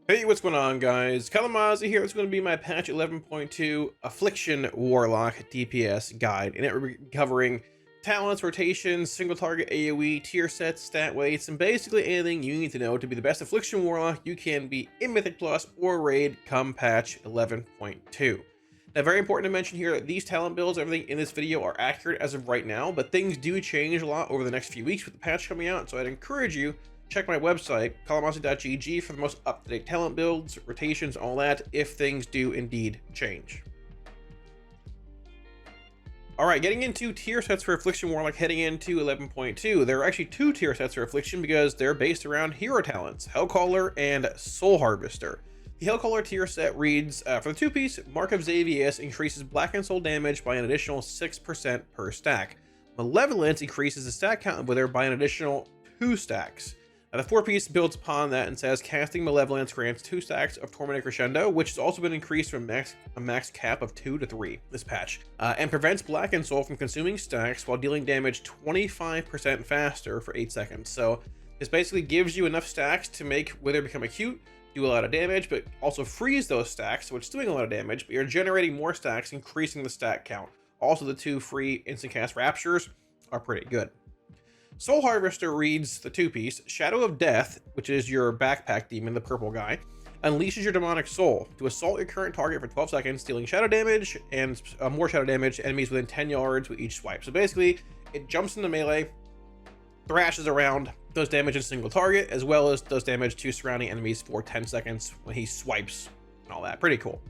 Hey, what's going on, guys? Kalamazi here. It's going to be my patch 11.2 Affliction Warlock DPS guide, and it will be covering talents, rotations, single target AOE, tier sets, stat weights, and basically anything you need to know to be the best Affliction Warlock you can be in Mythic Plus or Raid come patch 11.2. Now, very important to mention here that these talent builds, everything in this video are accurate as of right now, but things do change a lot over the next few weeks with the patch coming out, so I'd encourage you check my website, kalamazi.gg, for the most up-to-date talent builds, rotations, all that, if things do indeed change. Alright, getting into tier sets for Affliction Warlock heading into 11.2. There are actually two tier sets for Affliction because they're based around hero talents, Hellcaller and Soul Harvester. The Hellcaller tier set reads, for the two-piece, Mark of Xavius increases Black and Soul damage by an additional 6% per stack. Malevolence increases the stack count wither by an additional 2 stacks. The four-piece builds upon that and says casting Malevolence grants 2 stacks of Tormented Crescendo, which has also been increased from a max cap of 2 to 3 this patch, and prevents Black and Soul from consuming stacks while dealing damage 25% faster for 8 seconds. So this basically gives you enough stacks to make Wither become acute, do a lot of damage, but also freeze those stacks, so it's doing a lot of damage, but you're generating more stacks, increasing the stack count. Also, the 2 free instant cast Raptures are pretty good. Soul Harvester reads the two-piece, Shadow of Death, which is your backpack demon, the purple guy, unleashes your demonic soul to assault your current target for 12 seconds, dealing shadow damage and more shadow damage to enemies within 10 yards with each swipe. So basically, it jumps into melee, thrashes around, does damage in single target, as well as does damage to surrounding enemies for 10 seconds when he swipes and all that. Pretty cool.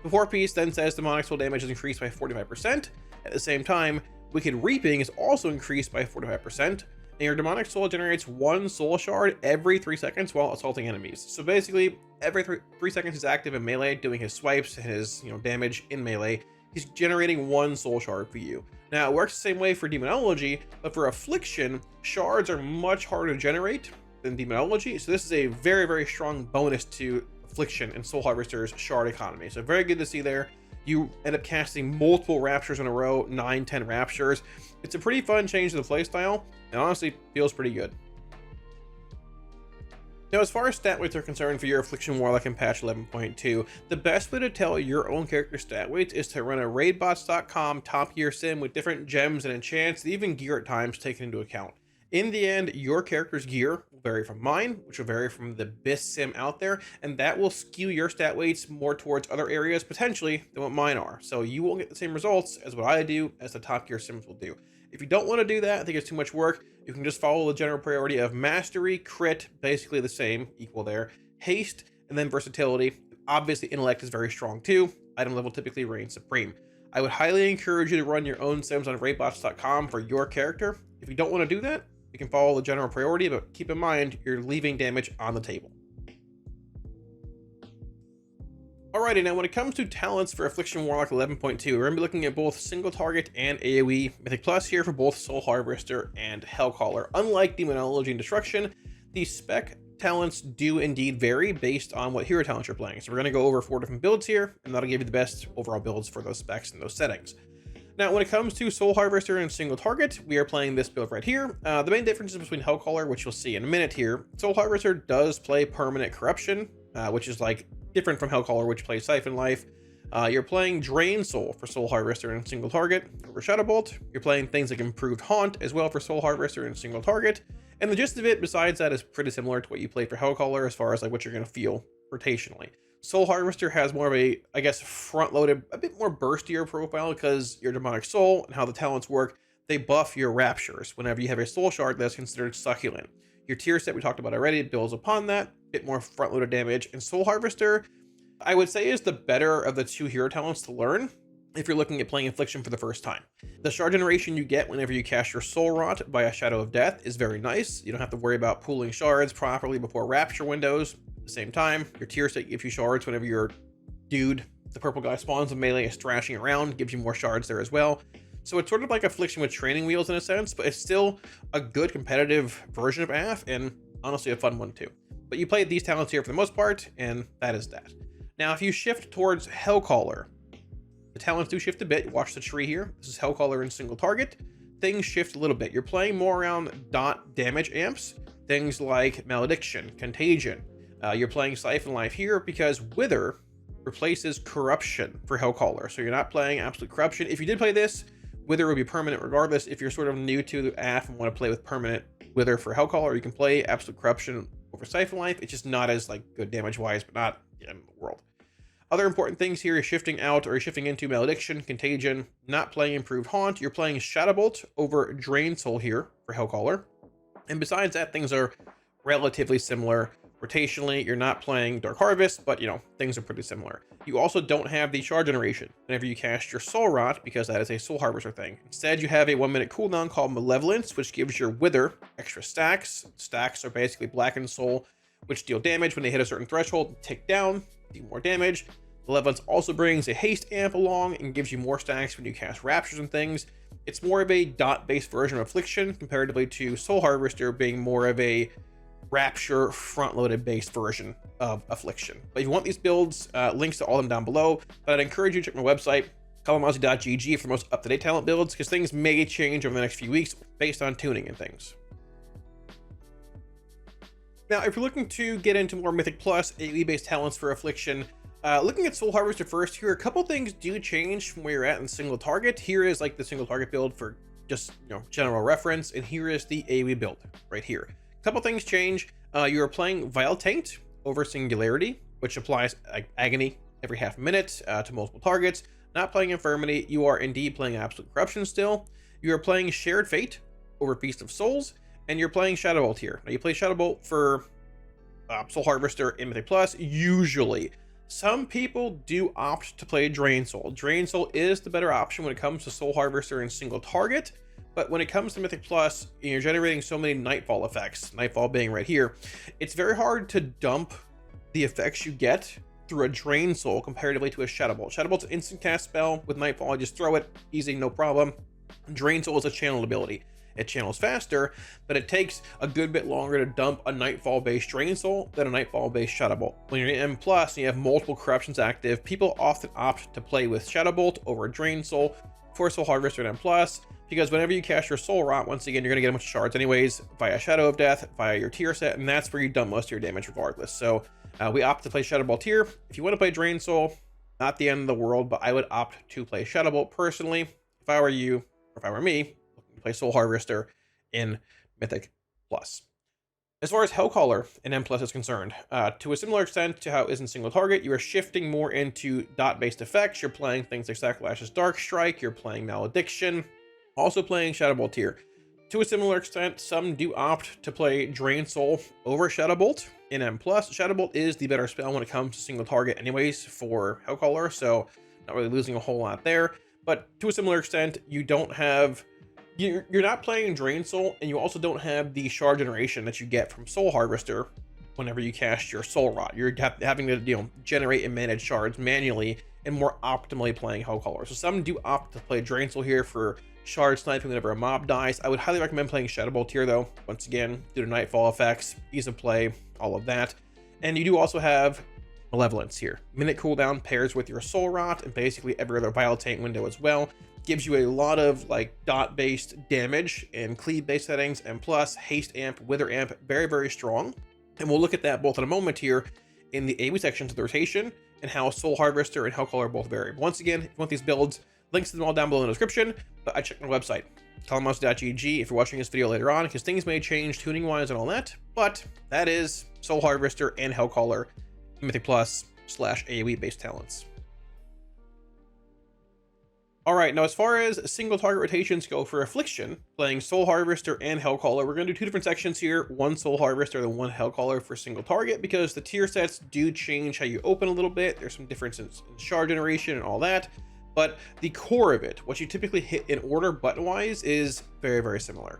The four-piece then says demonic soul damage is increased by 45%. At the same time, Wicked Reaping is also increased by 45%, and your demonic soul generates 1 soul shard every 3 seconds while assaulting enemies. So basically, every 3 seconds he's active in melee, doing his swipes and his damage in melee, he's generating 1 soul shard for you. Now, it works the same way for Demonology, but for Affliction, shards are much harder to generate than Demonology, so this is a very, very strong bonus to Affliction and Soul Harvester's shard economy. So very good to see there. You end up casting multiple Raptures in a row, 9-10 Raptures. It's a pretty fun change to the playstyle, and honestly feels pretty good. Now, as far as stat weights are concerned for your Affliction Warlock in patch 11.2, the best way to tell your own character stat weights is to run a raidbots.com top gear sim with different gems and enchants, and even gear at times taken into account. In the end, your character's gear will vary from mine, which will vary from the best sim out there, and that will skew your stat weights more towards other areas potentially than what mine are. So you won't get the same results as what I do, as the top gear sims will do. If you don't want to do that, I think it's too much work, you can just follow the general priority of Mastery, Crit, basically the same, equal there, Haste, and then Versatility. Obviously, Intellect is very strong too. Item level typically reigns supreme. I would highly encourage you to run your own sims on raidbots.com for your character. If you don't want to do that, you can follow the general priority, but keep in mind you're leaving damage on the table. Alrighty, now when it comes to talents for Affliction Warlock 11.2, we're going to be looking at both single target and AoE Mythic Plus here for both Soul Harvester and Hellcaller. Unlike Demonology and Destruction, the spec talents do indeed vary based on what hero talents you're playing. So we're going to go over 4 different builds here, and that'll give you the best overall builds for those specs and those settings. Now, when it comes to Soul Harvester and single target, we are playing this build right here. The main differences between Hellcaller, which you'll see in a minute here. Soul Harvester does play permanent corruption, which is like different from Hellcaller, which plays Siphon Life. You're playing Drain Soul for Soul Harvester and single target over Shadow Bolt. You're playing things like Improved Haunt as well for Soul Harvester and single target. And the gist of it, besides that, is pretty similar to what you play for Hellcaller as far as like what you're going to feel rotationally. Soul Harvester has more of a, I guess, front-loaded, a bit more burstier profile because your Demonic Soul and how the talents work, they buff your Raptures whenever you have a Soul Shard that's considered succulent. Your tier set we talked about already builds upon that, a bit more front-loaded damage, and Soul Harvester, I would say, is the better of the 2 hero talents to learn if you're looking at playing Affliction for the first time. The shard generation you get whenever you cast your Soul Rot by a Shadow of Death is very nice. You don't have to worry about pooling shards properly before Rapture windows. At the same time, your tier set gives you shards whenever your dude, the purple guy, spawns with melee, is thrashing around, gives you more shards there as well. So it's sort of like Affliction with training wheels in a sense, but it's still a good competitive version of AF, and honestly a fun one too. But you play these talents here for the most part, and that is that. Now, if you shift towards Hellcaller, the talents do shift a bit. Watch the tree here. This is Hellcaller in single target. Things shift a little bit. You're playing more around dot damage amps, things like Malediction, Contagion, You're playing Siphon Life here because Wither replaces Corruption for Hellcaller. So you're not playing Absolute Corruption. If you did play this, Wither would be permanent regardless. If you're sort of new to the AF and want to play with permanent Wither for Hellcaller, you can play Absolute Corruption over Siphon Life. It's just not as like good damage-wise, but not the end of the world. Other important things here is shifting out or shifting into Malediction, Contagion, not playing Improved Haunt. You're playing Shadowbolt over Drain Soul here for Hellcaller. And besides that, things are relatively similar. Rotationally, you're not playing Dark Harvest, but, you know, things are pretty similar. You also don't have the Shard Generation whenever you cast your Soul Rot, because that is a Soul Harvester thing. Instead, you have a 1-minute cooldown called Malevolence, which gives your Wither extra stacks. Stacks are basically Blackened Soul, which deal damage when they hit a certain threshold, tick down, do more damage. Malevolence also brings a haste amp along and gives you more stacks when you cast Raptures and things. It's more of a dot-based version of Affliction, comparatively to Soul Harvester being more of a Rapture front-loaded based version of Affliction. But if you want these builds, links to all of them down below. But I'd encourage you to check my website, kalamazi.gg, for the most up-to-date talent builds, because things may change over the next few weeks based on tuning and things. Now, if you're looking to get into more Mythic Plus AoE-based talents for Affliction, looking at Soul Harvester first here, a couple things do change from where you're at in single target. Here is like the single target build for just, you know, general reference, and here is the AoE build right here. A couple things change. You are playing Vile Taint over Singularity, which applies Agony every half minute to multiple targets. Not playing Infirmity. You are indeed playing Absolute Corruption still. You are playing Shared Fate over Feast of Souls, and you're playing Shadowbolt here. Now you play Shadowbolt for Soul Harvester in Mythic Plus, usually. Some people do opt to play Drain Soul. Drain Soul is the better option when it comes to Soul Harvester and single target. But when it comes to Mythic Plus, you're generating so many Nightfall effects, Nightfall being right here, it's very hard to dump the effects you get through a Drain Soul comparatively to a Shadowbolt. Shadowbolt's an instant cast spell with Nightfall. I just throw it, easy, no problem. Drain Soul is a channel ability. It channels faster, but it takes a good bit longer to dump a Nightfall-based Drain Soul than a Nightfall-based Shadowbolt. When you're in M+, and you have multiple corruptions active, people often opt to play with Shadowbolt over Drain Soul for Soul Harvester and M+, because whenever you cast your Soul Rot, once again, you're going to get a bunch of shards anyways, via Shadow of Death, via your tier set, and that's where you dump most of your damage regardless. So we opt to play Shadowbolt here. If you want to play Drain Soul, not the end of the world, but I would opt to play Shadowbolt personally. If I were you, or if I were me, play Soul Harvester in Mythic Plus. As far as Hellcaller and M+ is concerned, to a similar extent to how it is in single target, you are shifting more into dot-based effects. You're playing things like Sacrilash's Dark Strike, you're playing Malediction, also playing Shadowbolt here. To a similar extent, some do opt to play Drain Soul over Shadowbolt in M+. Shadowbolt is the better spell when it comes to single target anyways for Hellcaller, so not really losing a whole lot there. But to a similar extent, you don't have... You're not playing Drain Soul, and you also don't have the shard generation that you get from Soul Harvester whenever you cast your Soul Rot. You're having to, you know, generate and manage shards manually and more optimally playing Hellcaller. So some do opt to play Drain Soul here for shard sniping whenever a mob dies. I would highly recommend playing Shadowbolt here, though. Once again, due to Nightfall effects, ease of play, all of that. And you do also have Malevolence here. Minute cooldown pairs with your Soul Rot and basically every other Vile Taint window as well. Gives you a lot of like dot-based damage and cleave-based settings, and plus haste amp, wither amp, very, very strong. And we'll look at that both in a moment here in the AoE section to the rotation and how Soul Harvester and Hellcaller both vary. Once again, if you want these builds, links to them all down below in the description, but I checked my website, kalamazi.gg, if you're watching this video later on, because things may change tuning-wise and all that, but that is Soul Harvester and Hellcaller Mythic Plus / AoE-based talents. Alright, now as far as single target rotations go for Affliction, playing Soul Harvester and Hellcaller, we're going to do two different sections here, one Soul Harvester and one Hellcaller for single target, because the tier sets do change how you open a little bit. There's some differences in shard generation and all that, but the core of it, what you typically hit in order button-wise, is very, very similar.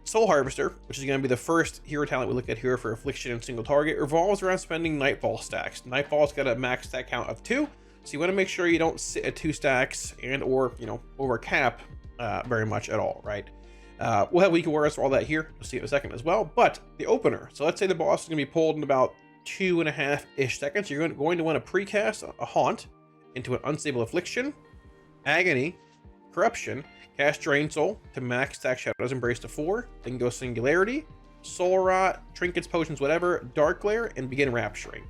Soul Harvester, which is going to be the first hero talent we look at here for Affliction and single target, revolves around spending Nightfall stacks. Nightfall's got a max stack count of 2, so you want to make sure you don't sit at 2 stacks and or, you know, over cap very much at all, right? We'll have Weak Awareness for all that here. We'll see it in a second as well. But the opener, so let's say the boss is going to be pulled in about 2.5-ish seconds. You're going to want to precast a Haunt into an Unstable Affliction, Agony, Corruption, cast Drain Soul to max stack Shadow's Embrace to 4, then go Singularity, Soul Rot, Trinkets, Potions, whatever, Dark Glare, and begin Rapturing.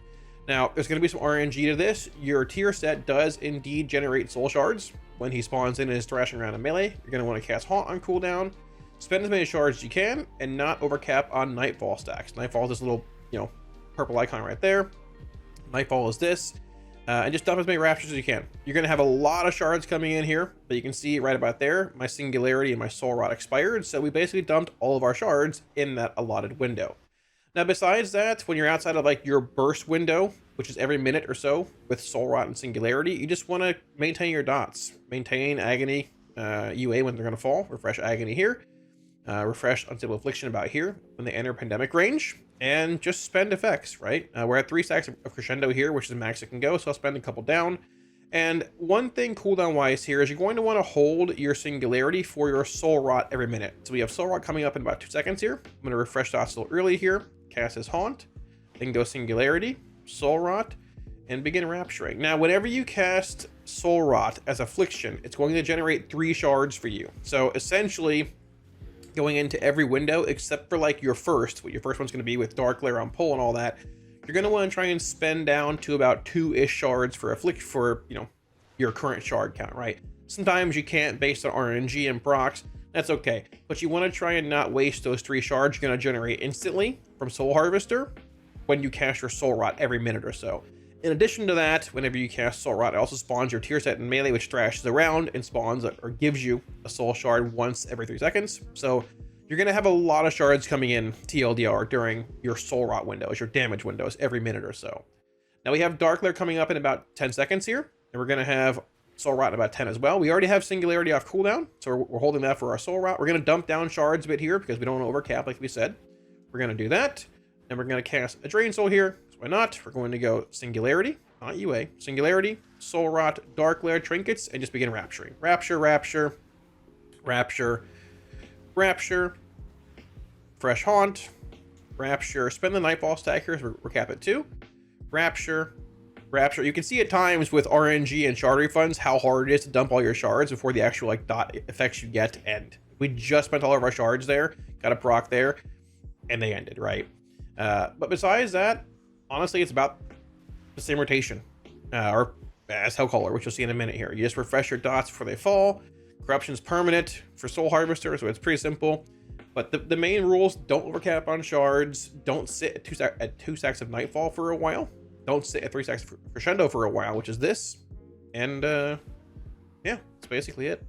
Now, there's going to be some RNG to this. Your tier set does indeed generate soul shards. When he spawns in and is thrashing around in melee, you're going to want to cast Haunt on cooldown, spend as many shards as you can, and not overcap on Nightfall stacks. Nightfall is this little, purple icon right there. Nightfall is this. And just dump as many raptures as you can. You're going to have a lot of shards coming in here, but you can see right about there, my Singularity and my Soul Rot expired, so we basically dumped all of our shards in that allotted window. Now, besides that, when you're outside of like your burst window, which is every minute or so with Soul Rot and Singularity, you just want to maintain your dots. Maintain Agony UA when they're going to fall. Refresh Agony here. Refresh Unstable Affliction about here when they enter Pandemic range. And just spend effects, right? We're at 3 stacks of Crescendo here, which is the max it can go, so I'll spend a couple down. And one thing cooldown-wise here is you're going to want to hold your Singularity for your Soul Rot every minute. So we have Soul Rot coming up in about 2 seconds here. I'm going to refresh dots a little early here. Cast his Haunt, then go Singularity, Soul Rot, and begin Rapturing. Now, whenever you cast Soul Rot as Affliction, it's going to generate 3 shards for you. So essentially, going into every window except for like your first, what your first one's going to be with Dark Glare on pull and all that, you're going to want to try and spend down to about 2-ish shards for Affliction for, your current shard count, right? Sometimes you can't based on RNG and procs. That's okay, but you want to try and not waste those 3 shards you're going to generate instantly from Soul Harvester when you cast your Soul Rot every minute or so. In addition to that, whenever you cast Soul Rot, it also spawns your tier set in melee, which thrashes around and spawns or gives you a soul shard once every 3 seconds. So you're going to have a lot of shards coming in TLDR during your Soul Rot windows, your damage windows every minute or so. Now we have Dark Glare coming up in about 10 seconds here, and we're going to have Soul Rot in about 10 as well. We already have Singularity off cooldown, so we're holding that for our Soul Rot. We're going to dump down shards a bit here because we don't want to overcap like we said. We're going to do that. Then we're going to cast a Drain Soul here. So why not? We're going to go Singularity, not UA. Singularity, Soul Rot, Dark Glare, Trinkets, and just begin Rapturing. Rapture, Rapture, Rapture, Rapture, Fresh Haunt, Rapture, spend the Nightfall stack here, so we're capped at 2. Rapture, Rapture. You can see at times with RNG and shard refunds how hard it is to dump all your shards before the actual like dot effects you get end. We just spent all of our shards there, got a proc there, and they ended, right? But besides that, honestly, it's about the same rotation, or as Hellcaller, which you'll see in a minute here. You just refresh your dots before they fall. Corruption's permanent for Soul Harvester, so it's pretty simple. But the main rules: don't overcap on shards, don't sit at 2 stacks of Nightfall for a while, don't sit at 3 stacks of Crescendo for a while, which is this, and yeah, that's basically it.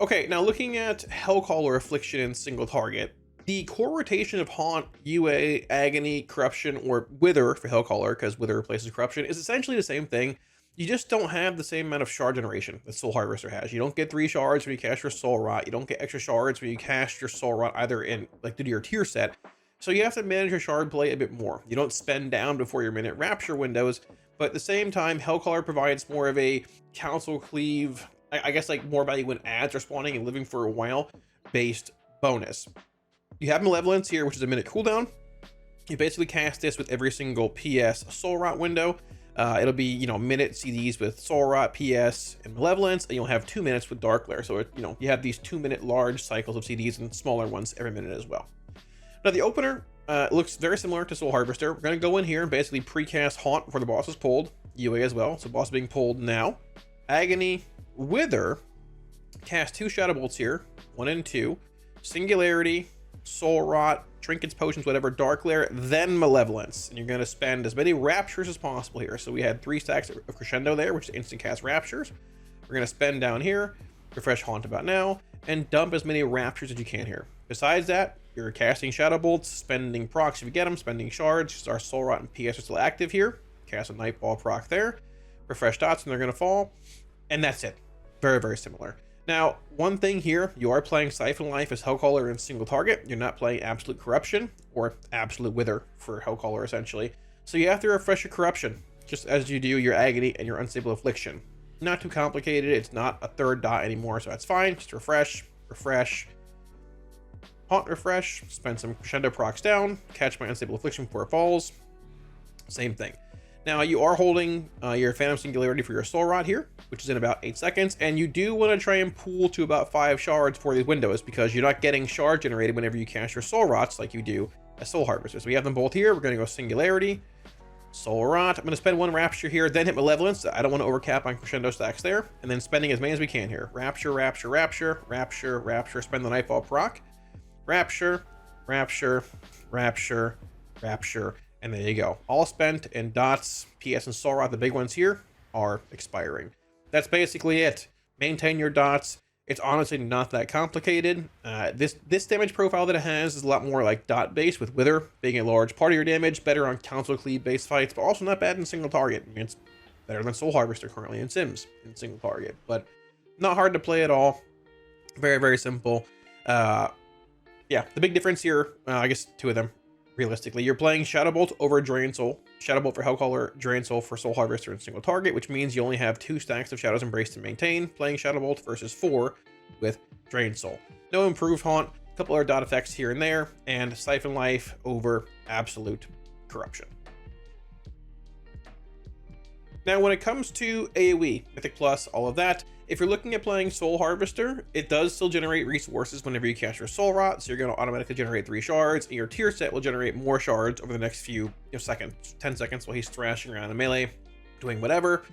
Okay, now looking at Hellcaller Affliction and single target, the core rotation of Haunt, UA, Agony, Corruption, or Wither for Hellcaller, because Wither replaces Corruption, is essentially the same thing. You just don't have the same amount of shard generation that Soul Harvester has. You don't get 3 shards when you cast your Soul Rot. You don't get extra shards when you cast your Soul Rot either in, like, due to your tier set. So you have to manage your shard play a bit more. You don't spend down before your minute Rapture windows, but at the same time, Hellcaller provides more of a Council Cleave, I guess like more value when ads are spawning and living for a while based bonus. You have Malevolence here, which is a minute cooldown. You basically cast this with every single PS Soul Rot window. It'll be, minute CDs with Soul Rot, PS, and Malevolence, and you'll have 2 minutes with Dark Glare. So, you have these 2-minute large cycles of CDs and smaller ones every minute as well. Now, the opener looks very similar to Soul Harvester. We're going to go in here and basically precast Haunt before the boss is pulled, UA as well. So, boss is being pulled now. Agony, Wither, cast 2 Shadow Bolts here, 1 and 2. Singularity, Soul Rot, Trinkets, Potions, whatever, Dark Glare, then Malevolence. And you're going to spend as many Raptures as possible here. So we had 3 stacks of Crescendo there, which is instant cast Raptures. We're going to spend down here, refresh Haunt about now, and dump as many Raptures as you can here. Besides that, you're casting Shadow Bolts, spending procs if you get them, spending shards. Our Soul Rot and PS are still active here. Cast a Nightfall proc there. Refresh dots and they're going to fall. And that's it. Very, very similar. Now, one thing here, you are playing Siphon Life as Hellcaller in single target. You're not playing Absolute Corruption or Absolute Wither for Hellcaller, essentially. So you have to refresh your Corruption, just as you do your Agony and your Unstable Affliction. Not too complicated. It's not a 3rd dot anymore, so that's fine. Just refresh, refresh, Haunt, refresh, spend some Crescendo procs down, catch my Unstable Affliction before it falls. Same thing. Now you are holding your Phantom Singularity for your Soul Rod here, which is in about 8 seconds, and you do want to try and pool to about 5 shards for these windows because you're not getting shard generated whenever you cast your Soul Rots like you do as Soul Harvester. So we have them both here. We're going to go Singularity, Soul Rot. I'm going to spend 1 Rapture here, then hit Malevolence. I don't want to overcap on Crescendo stacks there, and then spending as many as we can here. Rapture, Rapture, Rapture, Rapture, Rapture, spend the Nightfall proc. Rapture, Rapture, Rapture, Rapture, and there you go. All spent, and Dots, PS, and Soul Rot, the big ones here, are expiring. That's basically it. Maintain your Dots. It's honestly not that complicated. This damage profile that it has is a lot more like dot based, with Wither being a large part of your damage, better on Council Cleave based fights, but also not bad in single target. I mean, it's better than Soul Harvester currently in Sims in single target, but not hard to play at all. Very, very simple. Yeah, the big difference here, I guess 2 of them. Realistically, you're playing Shadow Bolt over Drain Soul. Shadow Bolt for Hellcaller, Drain Soul for Soul Harvester and single target, which means you only have 2 stacks of Shadows Embrace to maintain, playing Shadow Bolt versus 4 with Drain Soul. No improved Haunt, a couple other dot effects here and there, and Siphon Life over Absolute Corruption. Now, when it comes to AoE, Mythic Plus, all of that, if you're looking at playing Soul Harvester, it does still generate resources whenever you cast your Soul Rot, so you're going to automatically generate 3 shards, and your tier set will generate more shards over the next few seconds, 10 seconds while he's thrashing around in melee, doing whatever,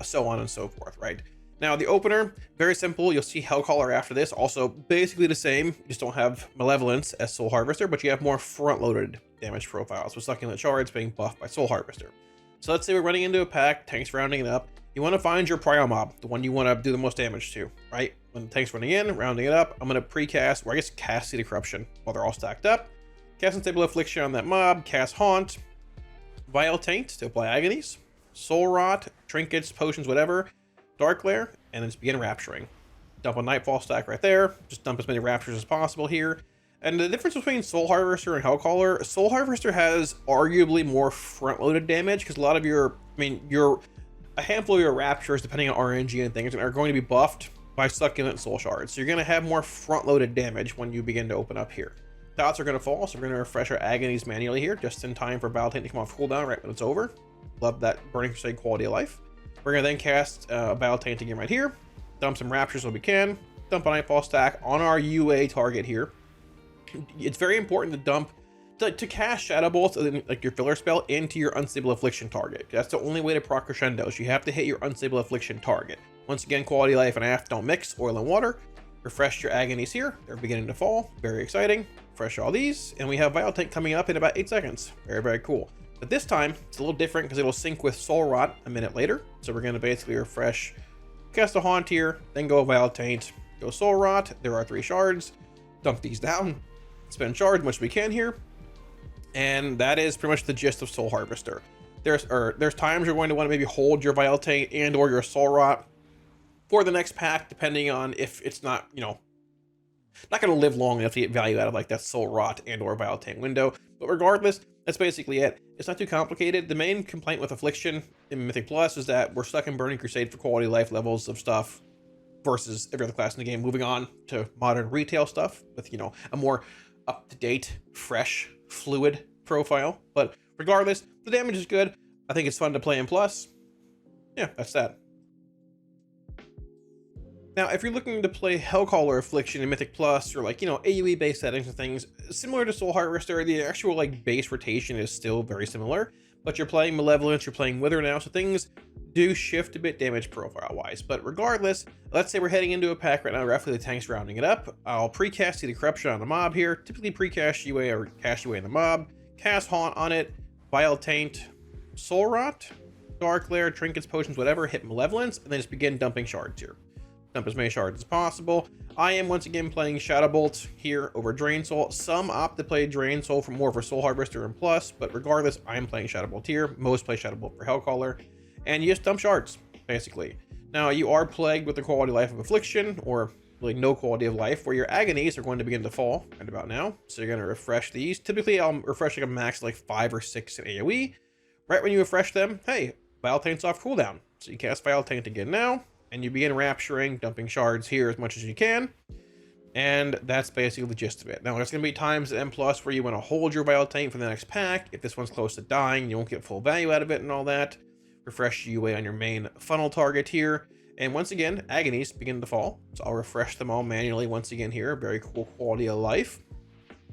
so on and so forth, right? Now, the opener, very simple. You'll see Hellcaller after this, also basically the same. You just don't have Malevolence as Soul Harvester, but you have more front-loaded damage profiles, with Succulent Shards being buffed by Soul Harvester. So let's say we're running into a pack, tanks rounding it up. You want to find your Prior Mob, the one you want to do the most damage to, right? When the tank's running in, rounding it up, I'm going to pre-cast, or I guess cast Seed of Corruption while they're all stacked up. Cast Unstable Affliction on that mob, cast Haunt, Vile Taint to apply Agonies, Soul Rot, Trinkets, Potions, whatever, Dark Lair, and then just begin Rapturing. Dump a Nightfall stack right there, just dump as many Raptures as possible here. And the difference between Soul Harvester and Hellcaller, Soul Harvester has arguably more front-loaded damage, because a lot of a handful of your Raptures, depending on RNG and things, are going to be buffed by Succulent Soul Shards. So you're going to have more front-loaded damage when you begin to open up here. Dots are going to fall, so we're going to refresh our Agonies manually here, just in time for Battle Taint to come off cooldown right when it's over. Love that Burning Crusade quality of life. We're going to then cast Battle Taint again right here, dump some Raptures when we can, dump a Nightfall stack on our UA target here. It's very important to dump, to cast Shadow Bolts, like your filler spell, into your Unstable Affliction target. That's the only way to proc Crescendos. You have to hit your Unstable Affliction target. Once again, quality of life and AF don't mix, oil and water. Refresh your Agonies here. They're beginning to fall. Very exciting. Refresh all these. And we have Vile Taint coming up in about 8 seconds. Very, very cool. But this time, it's a little different because it'll sync with Soul Rot a minute later. So we're going to basically refresh, cast a Haunt here, then go Vile Taint, go Soul Rot. There are 3 shards. Dump these down. Spend shards as much as we can here. And that is pretty much the gist of Soul Harvester. There's times you're going to want to maybe hold your Vile Taint and or your Soul Rot for the next pack, depending on if it's not, not going to live long enough to get value out of like that Soul Rot and or Vile Taint window. But regardless, that's basically it. It's not too complicated. The main complaint with Affliction in Mythic Plus is that we're stuck in Burning Crusade for quality of life levels of stuff versus every other class in the game. Moving on to modern retail stuff with, a more up-to-date, fresh, fluid profile. But regardless, the damage is good. I think it's fun to play in Plus. Yeah, that's that. Now, if you're looking to play Hellcaller Affliction in Mythic Plus, or AoE based settings and things, similar to Soul Harvester, the actual base rotation is still very similar, but you're playing Malevolence, you're playing Wither now, so things do shift a bit damage profile wise. But regardless, let's say we're heading into a pack right now, roughly the tank's rounding it up. I'll pre-cast Seed of Corruption on the mob here, typically pre-cast UA or cast UA in the mob, cast Haunt on it, Vile Taint, Soul Rot, Dark Lair, Trinkets, Potions, whatever, hit Malevolence, and then just begin dumping shards here. Dump as many shards as possible. I am once again playing Shadow Bolt here over Drain Soul. Some opt to play Drain Soul for more for Soul Harvester and Plus, but regardless, I am playing Shadow Bolt here. Most play Shadow Bolt for Hellcaller, and you just dump shards, basically. Now, you are plagued with the quality of life of Affliction, or really no quality of life, where your Agonies are going to begin to fall right about now. So you're going to refresh these. Typically, I'll refresh a max 5 or 6 in AoE. Right when you refresh them, hey, Vile Taint's off cooldown. So you cast Vile Taint again now, and you begin Rapturing, dumping shards here as much as you can. And that's basically the gist of it. Now, there's going to be times at M+ where you want to hold your Vital Tank for the next pack. If this one's close to dying, you won't get full value out of it and all that. Refresh UA on your main funnel target here. And once again, agonies begin to fall. So I'll refresh them all manually once again here. Very cool quality of life.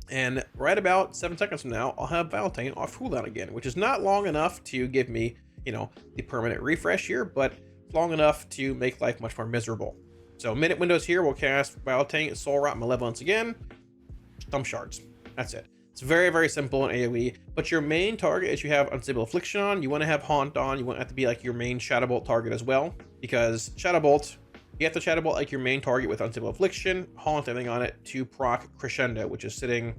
And right about 7 seconds from now, I'll have Vital Tank off cooldown again, which is not long enough to give me, you know, the permanent refresh here, but long enough to make life much more miserable. So minute windows here, we'll cast Vital Tank, Soul Rot, Malevolence again. Thumb Shards. That's it. It's very, very simple in AoE, but your main target is you have Unstable Affliction on, you want to have Haunt on, you want that to be like your main Shadow Bolt target as well, because Shadow Bolt, you have to Shadow Bolt like your main target with Unstable Affliction, Haunt everything on it to proc Crescendo, which is sitting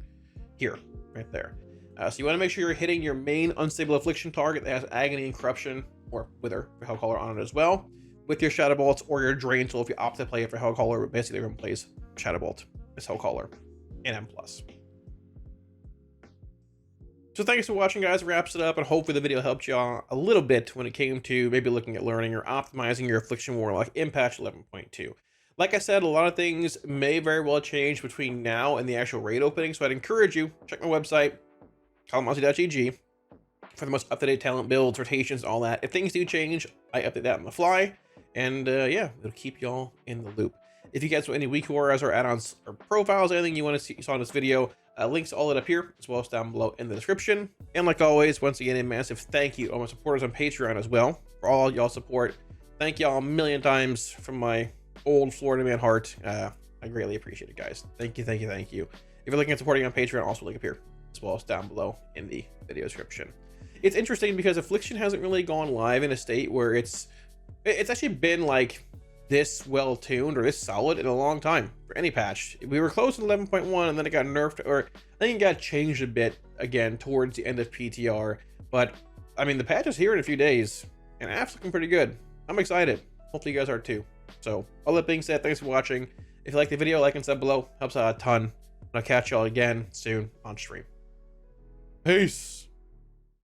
here, right there. So you want to make sure you're hitting your main Unstable Affliction target that has Agony and Corruption, or Wither for Hellcaller on it as well, with your Shadow Bolts or your Drain Tool if you opt to play it for Hellcaller, but basically everyone plays Shadow Bolt as Hellcaller and M+. So thanks for watching, guys. Wraps it up, and hopefully the video helped y'all a little bit when it came to maybe looking at learning or optimizing your Affliction Warlock in patch 11.2. Like I said, a lot of things may very well change between now and the actual raid opening, so I'd encourage you, check my website, kalamazi.gg, for the most up-to-date talent builds, rotations, all that. If things do change, I update that on the fly, and yeah, it'll keep y'all in the loop. If you guys want any weak auras or add-ons or profiles, anything you want to see saw in this video, links all it up here, as well as down below in the description. And like always, once again, a massive thank you to all my supporters on Patreon as well, for all y'all support. Thank y'all a million times from my old Florida man heart. I greatly appreciate it, guys. Thank you, thank you, thank you. If you're looking at supporting on Patreon, also link up here, as well as down below in the video description. It's interesting because Affliction hasn't really gone live in a state where it's actually been like this well tuned or this solid in a long time for any patch. We were close to 11.1 and then it got nerfed, or I think it got changed a bit again towards the end of PTR. But I mean, the patch is here in a few days and app's looking pretty good. I'm excited. Hopefully you guys are too. So all that being said, thanks for watching. If you like the video, like and sub below, helps out a ton. And I'll catch y'all again soon on stream. Peace.